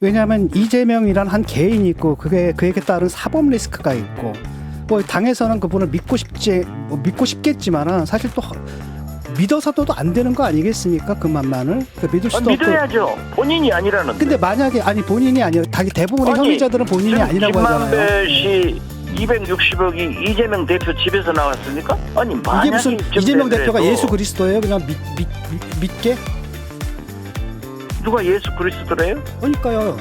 왜냐하면 이재명이란 한 개인이 있고 그에게 따른 사법 리스크가 있고 뭐 당에서는 그분을 믿고 싶겠지만은 사실 또 믿어서도 안 되는 거 아니겠습니까? 그만만을 믿을 수도 없고. 믿어야죠. 본인이 아니라는데. 근데 만약에 본인이 아니라 대부분의 혐의자들은 본인이 아니라고 하잖아요. 김만배 씨 260억이 이재명 대표 집에서 나왔습니까? 아니 만약에 이게 무슨 이재명 대표가 예수 그리스도예요? 그냥 믿게? 누가 예수 그리스도래요? 그러니까요.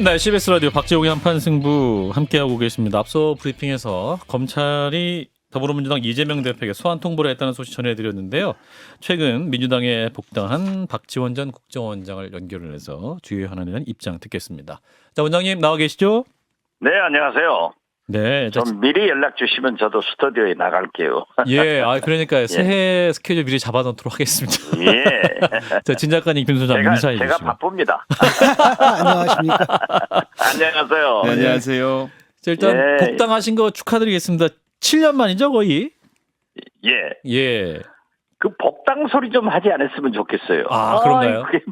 네, CBS 라디오 박재홍의 한판 승부 함께하고 계십니다. 앞서 브리핑에서 검찰이 더불어민주당 이재명 대표에게 소환 통보를 했다는 소식 전해드렸는데요. 최근 민주당에 복당한 박지원 전 국정원장을 연결을 해서 주요 현안에 대한 입장 듣겠습니다. 자, 원장님 나와 계시죠? 네, 안녕하세요. 네. 좀 미리 연락 주시면 저도 스튜디오에 나갈게요. 예, 그러니까 새해 스케줄 미리 잡아놓도록 하겠습니다. 예. 자, 진 작가님, 김 소장 인사해 주시고. 제가 바쁩니다. 안녕하십니까? 안녕하세요. 네, 안녕하세요. 자, 일단 예. 복당하신 거 축하드리겠습니다. 7년 만이죠, 거의? 예. 예. 그 복당 소리 좀 하지 않았으면 좋겠어요. 그런가요? 그게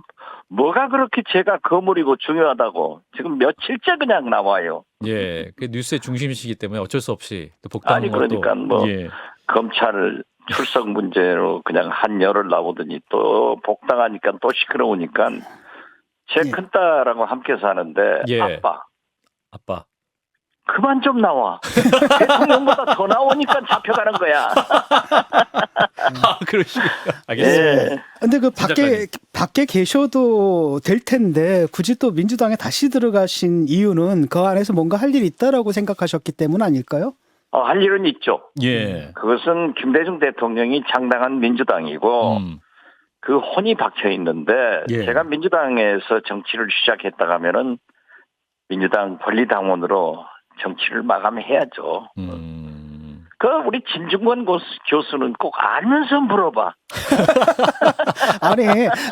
뭐가 그렇게 제가 거물이고 중요하다고 지금 며칠째 그냥 나와요. 예, 그 뉴스의 중심이시기 때문에 어쩔 수 없이 또 복당한 아니 것도. 그러니까 뭐 예. 검찰 출석 문제로 그냥 한 열을 나오더니 또 복당하니까 또 시끄러우니까 제 예. 큰딸하고 함께 사는데 예. 아빠 그만 좀 나와. 대통령보다 더 나오니까 잡혀가는 거야. 그러시군요. 알겠습니다. 예. 근데 그 작가님. 밖에 계셔도 될 텐데 굳이 또 민주당에 다시 들어가신 이유는 그 안에서 뭔가 할 일이 있다라고 생각하셨기 때문 아닐까요? 할 일은 있죠. 예. 그것은 김대중 대통령이 창당한 민주당이고 그 혼이 박혀 있는데 예. 제가 민주당에서 정치를 시작했다 하면은 민주당 권리당원으로 정치를 마감해야죠. 그 우리 진중권 교수는 꼭 알면서 물어봐. 아니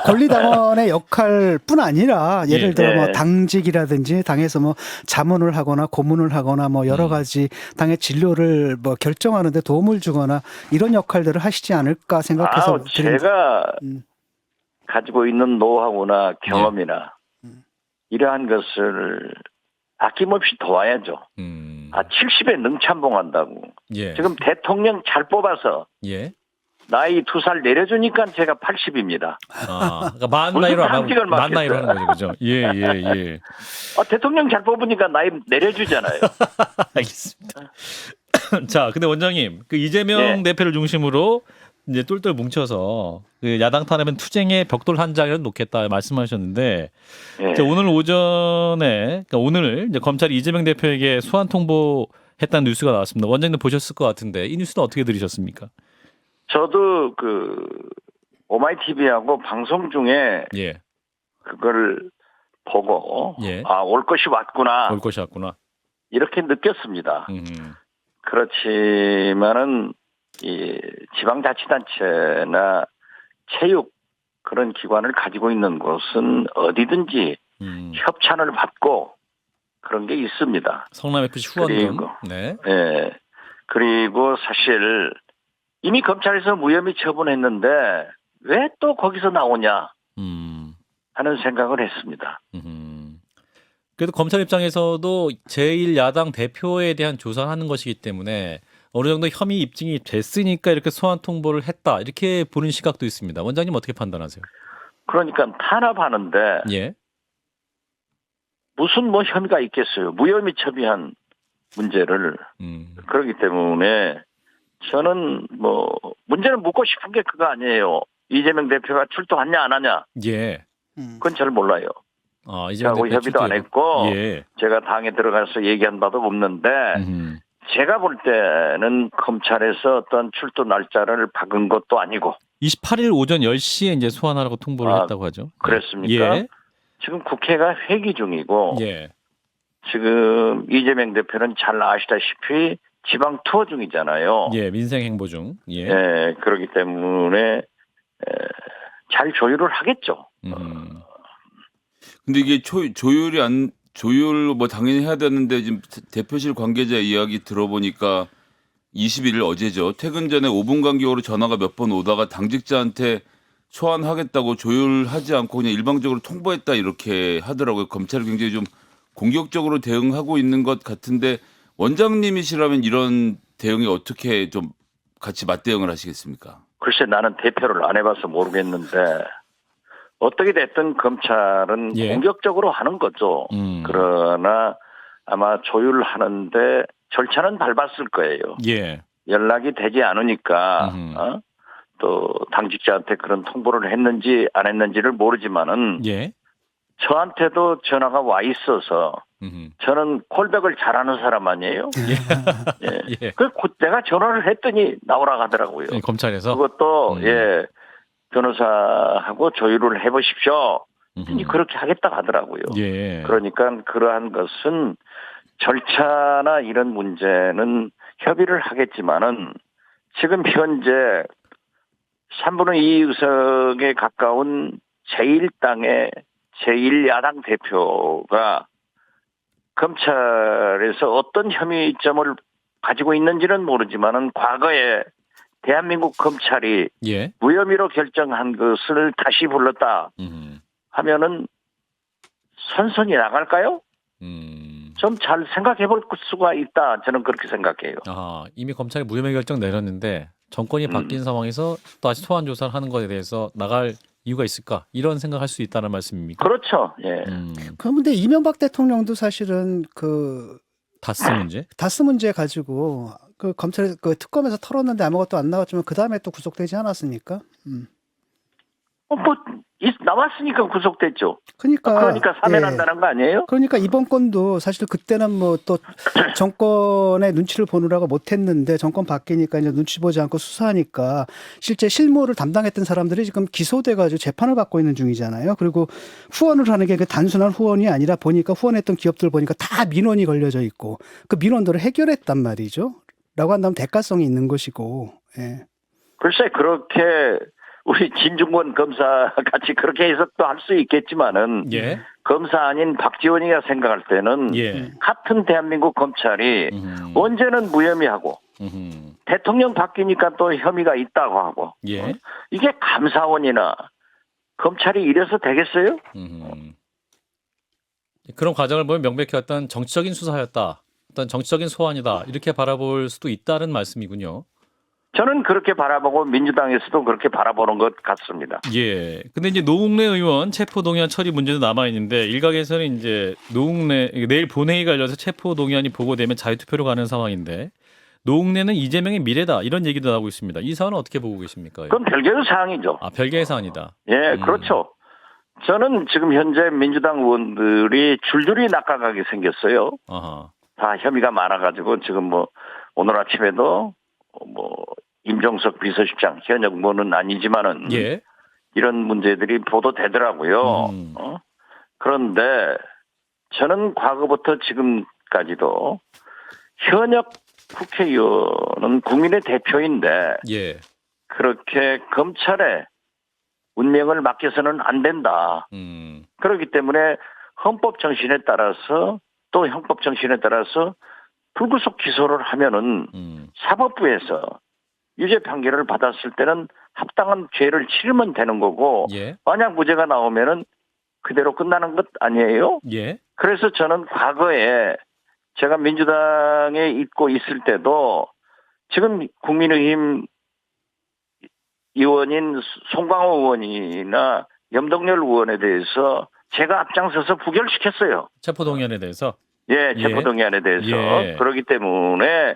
권리당원의 역할뿐 아니라 예를 예. 들어 뭐 예. 당직이라든지 당에서 뭐 자문을 하거나 고문을 하거나 뭐 여러 가지 당의 진료를 뭐 결정하는데 도움을 주거나 이런 역할들을 하시지 않을까 생각해서 드립니다. 제가 가지고 있는 노하우나 경험이나 이러한 것을 아낌없이 도와야죠. 70에 능참봉한다고. 예. 지금 대통령 잘 뽑아서 예. 나이 2살 내려주니까 제가 80입니다. 그러니까 만 나이로 안 하고 상식을 만 나이로 맡겠어요. 하는 거죠, 그죠? 예. 대통령 잘 뽑으니까 나이 내려주잖아요. 알겠습니다. 자, 근데 원장님, 그 이재명 예. 대표를 중심으로 이제 똘똘 뭉쳐서 그 야당 탄압은 투쟁의 벽돌 한 장을 놓겠다 말씀하셨는데 예. 이제 오늘 오전에 그러니까 오늘 이제 검찰이 이재명 대표에게 소환 통보했다는 뉴스가 나왔습니다. 원장님 보셨을 것 같은데 이 뉴스는 어떻게 들으셨습니까? 저도 그 오마이TV하고 방송 중에 예, 그걸 보고 예. 올 것이 왔구나 올 것이 왔구나. 이렇게 느꼈습니다. 그렇지만은 이 지방자치단체나 체육 그런 기관을 가지고 있는 곳은 어디든지 협찬을 받고 그런 게 있습니다. 성남 FC 후원금. 네. 예. 그리고 사실 이미 검찰에서 무혐의 처분했는데 왜 또 거기서 나오냐 하는 생각을 했습니다. 그래도 검찰 입장에서도 제1야당 대표에 대한 조사를 하는 것이기 때문에 어느 정도 혐의 입증이 됐으니까 이렇게 소환 통보를 했다. 이렇게 보는 시각도 있습니다. 원장님 어떻게 판단하세요? 그러니까 탄압하는데 예. 무슨 뭐 혐의가 있겠어요. 무혐의 처비한 문제를. 그렇기 때문에 저는 뭐 문제는 묻고 싶은 게 그거 아니에요. 이재명 대표가 출동하냐 안 하냐. 예. 그건 잘 몰라요. 이재명 저하고 대표 협의도 안 했고 예. 제가 당에 들어가서 얘기한 바도 없는데 제가 볼 때는 검찰에서 어떤 출두 날짜를 박은 것도 아니고 28일 오전 10시에 이제 소환하라고 통보를 했다고 하죠. 그랬습니까? 예. 지금 국회가 회기 중이고 예. 지금 이재명 대표는 잘 아시다시피 지방 투어 중이잖아요. 예, 민생 행보 중. 예. 예, 그렇기 때문에 잘 조율을 하겠죠. 근데 이게 조율 뭐 당연히 해야 되는데 지금 대표실 관계자 이야기 들어보니까 21일 어제죠. 퇴근 전에 5분 간격으로 전화가 몇 번 오다가 당직자한테 소환하겠다고 조율하지 않고 그냥 일방적으로 통보했다 이렇게 하더라고요. 검찰이 굉장히 좀 공격적으로 대응하고 있는 것 같은데 원장님이시라면 이런 대응에 어떻게 좀 같이 맞대응을 하시겠습니까? 글쎄 나는 대표를 안 해봐서 모르겠는데 어떻게 됐든 검찰은 예. 공격적으로 하는 거죠. 그러나 아마 조율하는데 절차는 밟았을 거예요. 예. 연락이 되지 않으니까 또 당직자한테 그런 통보를 했는지 안 했는지를 모르지만은 예. 저한테도 전화가 와 있어서 저는 콜백을 잘하는 사람 아니에요. 예. 예. 그 내가 전화를 했더니 나오라고 하더라고요. 검찰에서 그것도 예 변호사하고 조율을 해보십시오. 그렇게 하겠다 하더라고요. 예. 그러니까 그러한 것은 절차나 이런 문제는 협의를 하겠지만은 지금 현재 3분의 2 의석에 가까운 제1당의 제1야당 대표가 검찰에서 어떤 혐의점을 가지고 있는지는 모르지만은 과거에 대한민국 검찰이 예. 무혐의로 결정한 것을 다시 불렀다 하면은 선선히 나갈까요? 좀 잘 생각해 볼 수가 있다. 저는 그렇게 생각해요. 아, 이미 검찰이 무혐의 결정 내렸는데 정권이 바뀐 상황에서 또 다시 소환 조사를 하는 것에 대해서 나갈 이유가 있을까? 이런 생각할 수 있다는 말씀입니까? 그렇죠. 예. 그런데 이명박 대통령도 사실은 그 다스 문제? 다스 문제 가지고 그 검찰 그 특검에서 털었는데 아무것도 안 나왔지만 그 다음에 또 구속되지 않았습니까? 나왔으니까 구속됐죠. 그러니까 사면한다는 거 아니에요? 그러니까 이번 건도 사실 그때는 뭐 또 정권의 눈치를 보느라고 못했는데 정권 바뀌니까 이제 눈치 보지 않고 수사하니까 실제 실무를 담당했던 사람들이 지금 기소돼가지고 재판을 받고 있는 중이잖아요. 그리고 후원을 하는 게 그 단순한 후원이 아니라 보니까 후원했던 기업들 보니까 다 민원이 걸려져 있고 그 민원들을 해결했단 말이죠. 라고 한다면 대가성이 있는 것이고. 예. 글쎄 그렇게 우리 진중권 검사 같이 그렇게 해석도 할 수 있겠지만은 예. 검사 아닌 박지원이가 생각할 때는 예. 같은 대한민국 검찰이 언제는 무혐의하고 대통령 바뀌니까 또 혐의가 있다고 하고 예. 이게 감사원이나 검찰이 이래서 되겠어요? 그런 과정을 보면 명백히 어떤 정치적인 수사였다. 어떤 정치적인 소환이다. 이렇게 바라볼 수도 있다는 말씀이군요. 저는 그렇게 바라보고 민주당에서도 그렇게 바라보는 것 같습니다. 예. 근데 이제 노웅래 의원 체포동의안 처리 문제도 남아있는데 일각에서는 이제 노웅래 내일 본회의 관련해서 체포동의안이 보고되면 자유투표로 가는 상황인데 노웅래는 이재명의 미래다 이런 얘기도 나오고 있습니다. 이 사안은 어떻게 보고 계십니까? 그건 별개의 사항이죠. 아, 별개의 사안이다. 예, 그렇죠. 저는 지금 현재 민주당 의원들이 줄줄이 낙하가게 생겼어요. 아하. 다 혐의가 많아가지고 지금 뭐 오늘 아침에도 뭐 임종석 비서실장 현역 뭐는 아니지만은 예. 이런 문제들이 보도되더라고요. 그런데 저는 과거부터 지금까지도 현역 국회의원은 국민의 대표인데 예. 그렇게 검찰에 운명을 맡겨서는 안 된다. 그렇기 때문에 헌법 정신에 따라서 또 형법 정신에 따라서 불구속 기소를 하면은 사법부에서 유죄 판결을 받았을 때는 합당한 죄를 치르면 되는 거고 예. 만약 무죄가 나오면은 그대로 끝나는 것 아니에요? 예. 그래서 저는 과거에 제가 민주당에 있고 있을 때도 지금 국민의힘 의원인 송광호 의원이나 염동열 의원에 대해서 제가 앞장서서 부결시켰어요. 체포동의안에 대해서. 예, 체포동의안에 대해서. 예. 그렇기 때문에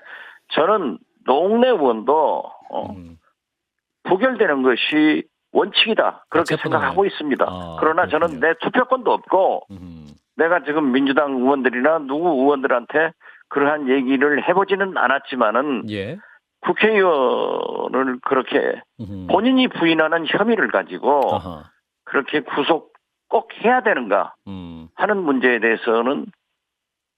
저는 노웅래 의원도 부결되는 것이 원칙이다. 그렇게 생각하고 있습니다. 그러나 그렇군요. 저는 내 투표권도 없고 내가 지금 민주당 의원들이나 누구 의원들한테 그러한 얘기를 해보지는 않았지만은 예. 국회의원을 그렇게 본인이 부인하는 혐의를 가지고 아하. 그렇게 구속 꼭 해야 되는가 하는 문제에 대해서는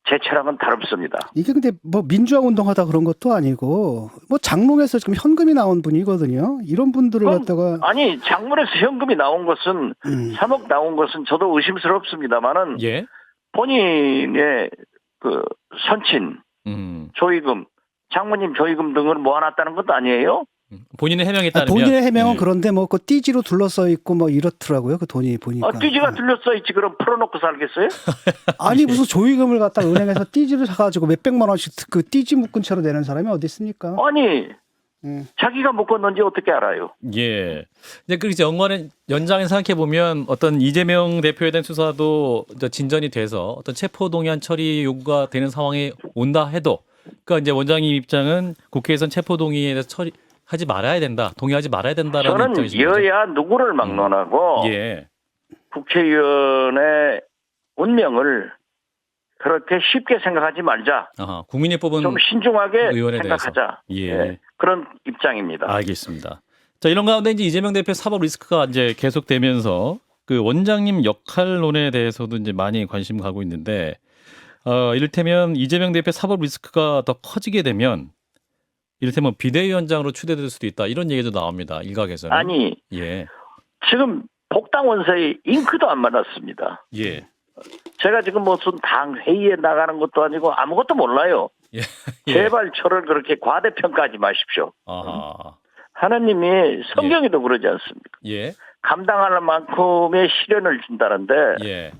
제 철학은 다릅니다. 이게 근데 뭐 민주화 운동하다 그런 것도 아니고 뭐 장롱에서 지금 현금이 나온 분이거든요. 이런 분들을 갖다가 아니 장문에서 현금이 나온 것은 3억 나온 것은 저도 의심스럽습니다만은 예. 본인의 그 선친 조의금 장모님 조의금 등을 모아놨다는 것도 아니에요. 본인의 해명에 따르면 본인의 해명은 예. 그런데 뭐 그 띠지로 둘러싸여 있고 뭐 이렇더라고요. 그 돈이 보니까. 띠지가 들렸어 있지. 그럼 풀어놓고 살겠어요? 아니 무슨 조의금을 갖다 은행에서 띠지를 사가지고 몇백만 원씩 그 띠지 묶은 채로 내는 사람이 어디 있습니까? 아니 자기가 묶었는지 어떻게 알아요? 예. 이제 그 이제 연장에 생각해 보면 어떤 이재명 대표에 대한 수사도 이제 진전이 돼서 어떤 체포 동의안 처리 요구가 되는 상황에 온다 해도, 그러니까 이제 원장님 입장은 국회에선 체포 동의에 대해서 처리하지 말아야 된다, 동의하지 말아야 된다라는 저는 입장이신 거죠. 여야 누구를 막론하고 예. 국회의원의 운명을 그렇게 쉽게 생각하지 말자. 아하, 국민이 뽑은 좀 신중하게 의원에 생각하자. 대해서. 예. 예, 그런 입장입니다. 알겠습니다. 자, 이런 가운데 이제 이재명 대표 사법 리스크가 이제 계속되면서 그 원장님 역할론에 대해서도 이제 많이 관심 가고 있는데, 이를테면 이재명 대표 사법 리스크가 더 커지게 되면 이를테면 비대위원장으로 추대될 수도 있다, 이런 얘기도 나옵니다. 일각에서는. 아니 예. 지금 복당 원서에 잉크도 안 받았습니다. 예. 제가 지금 무슨 당 회의에 나가는 것도 아니고 아무것도 몰라요. 예. 제발 저를 그렇게 과대평가하지 마십시오. 아하. 하나님이 성경에도 그러지 않습니까? 예. 감당할 만큼의 시련을 준다는데 예.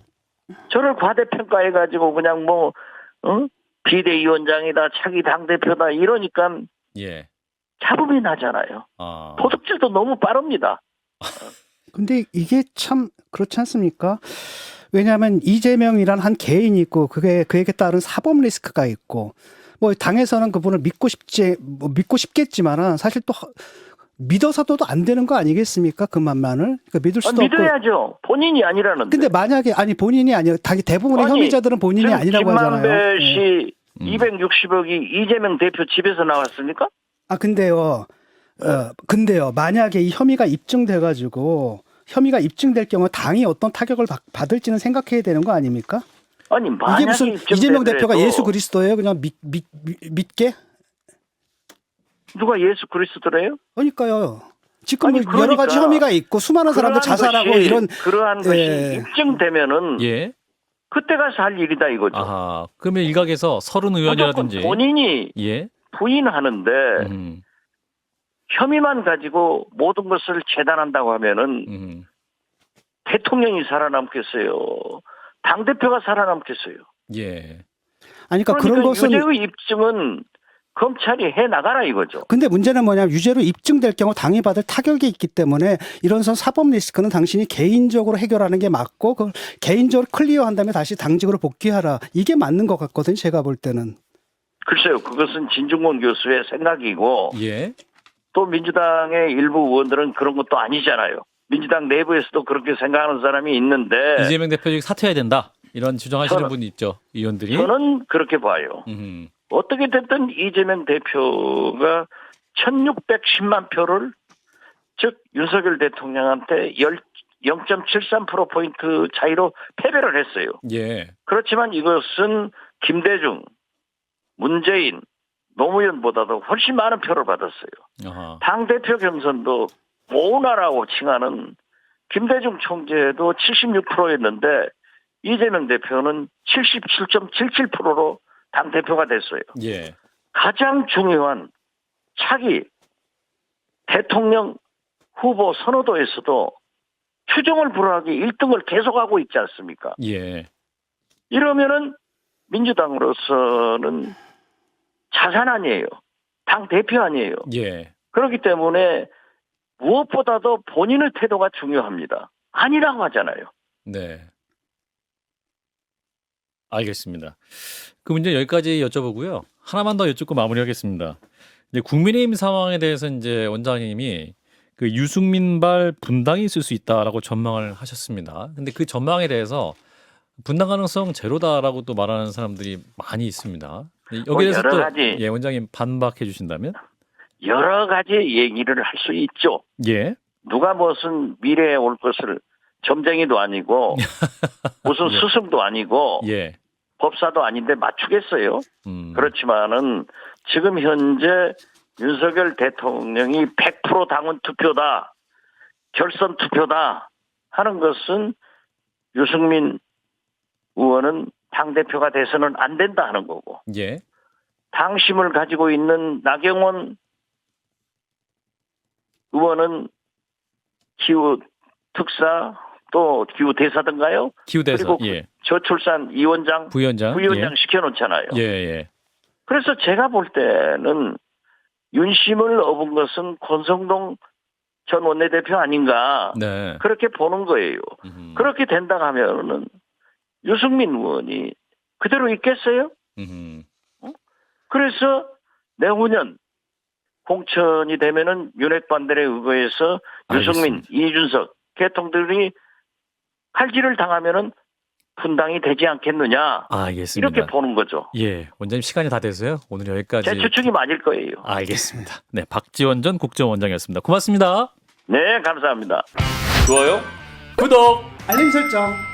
저를 과대평가해가지고 그냥 뭐 비대위원장이다, 차기 당대표다 이러니까 예. 잡음이 나잖아요. 아. 도둑질도 너무 빠릅니다. 근데 이게 참 그렇지 않습니까? 왜냐하면 이재명이란 한 개인이 있고 그에게 따른 사법 리스크가 있고 뭐 당에서는 그분을 믿고 싶겠지만은 사실 또 믿어서도 안 되는 거 아니겠습니까? 그만만을 그러니까 믿을 수도 없고. 믿어야죠. 본인이 아니라는데. 근데 만약에 본인이 아니라 대부분의 혐의자들은 본인이 지금 아니라고 하잖아요. 김만배 씨 예. 260억이 이재명 대표 집에서 나왔습니까? 근데요. 만약에 이 혐의가 입증될 경우 당이 어떤 타격을 받을지는 생각해야 되는 거 아닙니까? 아니 이게 만약에 무슨 이재명 대표가 예수 그리스도예요? 그냥 믿게? 누가 예수 그리스도래요? 그러니까요. 지금 아니, 여러 가지 그러니까 혐의가 있고 수많은 사람들 자살하고 그러한 것이 예. 입증되면은 예. 그때 가서 할 일이다 이거죠. 아하. 그러면 일각에서 서른 의원이라든지 무조건 본인이 예. 부인하는데 혐의만 가지고 모든 것을 재단한다고 하면은 대통령이 살아남겠어요. 당대표가 살아남겠어요. 예. 그러니까 그런 것은 유죄의 입증은 검찰이 해 나가라 이거죠. 근데 문제는 뭐냐면 유죄로 입증될 경우 당이 받을 타격이 있기 때문에 이런 사법 리스크는 당신이 개인적으로 해결하는 게 맞고 그걸 개인적으로 클리어한 다음에 다시 당직으로 복귀하라. 이게 맞는 것 같거든요. 제가 볼 때는. 글쎄요. 그것은 진중권 교수의 생각이고 예. 또 민주당의 일부 의원들은 그런 것도 아니잖아요. 민주당 내부에서도 그렇게 생각하는 사람이 있는데 이재명 대표 사퇴해야 된다, 이런 주장하시는 분이 있죠, 의원들이. 저는 그렇게 봐요. 어떻게 됐든 이재명 대표가 1610만 표를 즉 윤석열 대통령한테 0.73%포인트 차이로 패배를 했어요. 예. 그렇지만 이것은 김대중, 문재인, 노무현보다도 훨씬 많은 표를 받았어요. 아하. 당대표 경선도 모나라고 칭하는 김대중 총재도 76%였는데 이재명 대표는 77.77%로 당대표가 됐어요. 예. 가장 중요한 차기 대통령 후보 선호도에서도 추정을 불허하기 1등을 계속하고 있지 않습니까? 예. 이러면은 민주당으로서는 자산 아니에요. 당 대표 아니에요. 예. 그렇기 때문에 무엇보다도 본인의 태도가 중요합니다. 아니라고 하잖아요. 네. 알겠습니다. 그 문제 여기까지 여쭤보고요. 하나만 더 여쭙고 마무리하겠습니다. 이제 국민의힘 상황에 대해서 이제 원장님이 그 유승민발 분당이 있을 수 있다라고 전망을 하셨습니다. 근데 그 전망에 대해서 분당 가능성 제로다라고 또 말하는 사람들이 많이 있습니다. 여기에 대해서 또 예, 원장님 반박해 주신다면? 여러 가지 얘기를 할 수 있죠. 예. 누가 무슨 미래에 올 것을 점쟁이도 아니고 무슨 예. 스승도 아니고 예. 법사도 아닌데 맞추겠어요. 그렇지만은 지금 현재 윤석열 대통령이 100% 당원 투표다, 결선 투표다 하는 것은 유승민 의원은 당대표가 돼서는 안 된다 하는 거고. 예. 당심을 가지고 있는 나경원 의원은 기후 특사 또 기후 대사든가요? 기후대사. 그리고 예. 저출산 위원장, 부위원장. 부위원장 시켜놓잖아요. 예. 예. 그래서 제가 볼 때는 윤심을 업은 것은 권성동 전 원내대표 아닌가 네. 그렇게 보는 거예요. 그렇게 된다 하면은 유승민 의원이 그대로 있겠어요? 그래서 내후년 공천이 되면은 윤핵 반대에 의거해서 유승민, 알겠습니다. 이준석 개통들이 칼질을 당하면은 분당이 되지 않겠느냐 알겠습니다. 이렇게 보는 거죠. 예, 원장님 시간이 다 돼서요. 오늘 여기까지. 제 추측이 맞을 거예요. 알겠습니다. 네, 박지원 전 국정원장이었습니다. 고맙습니다. 네, 감사합니다. 좋아요? 구독. 알림 설정.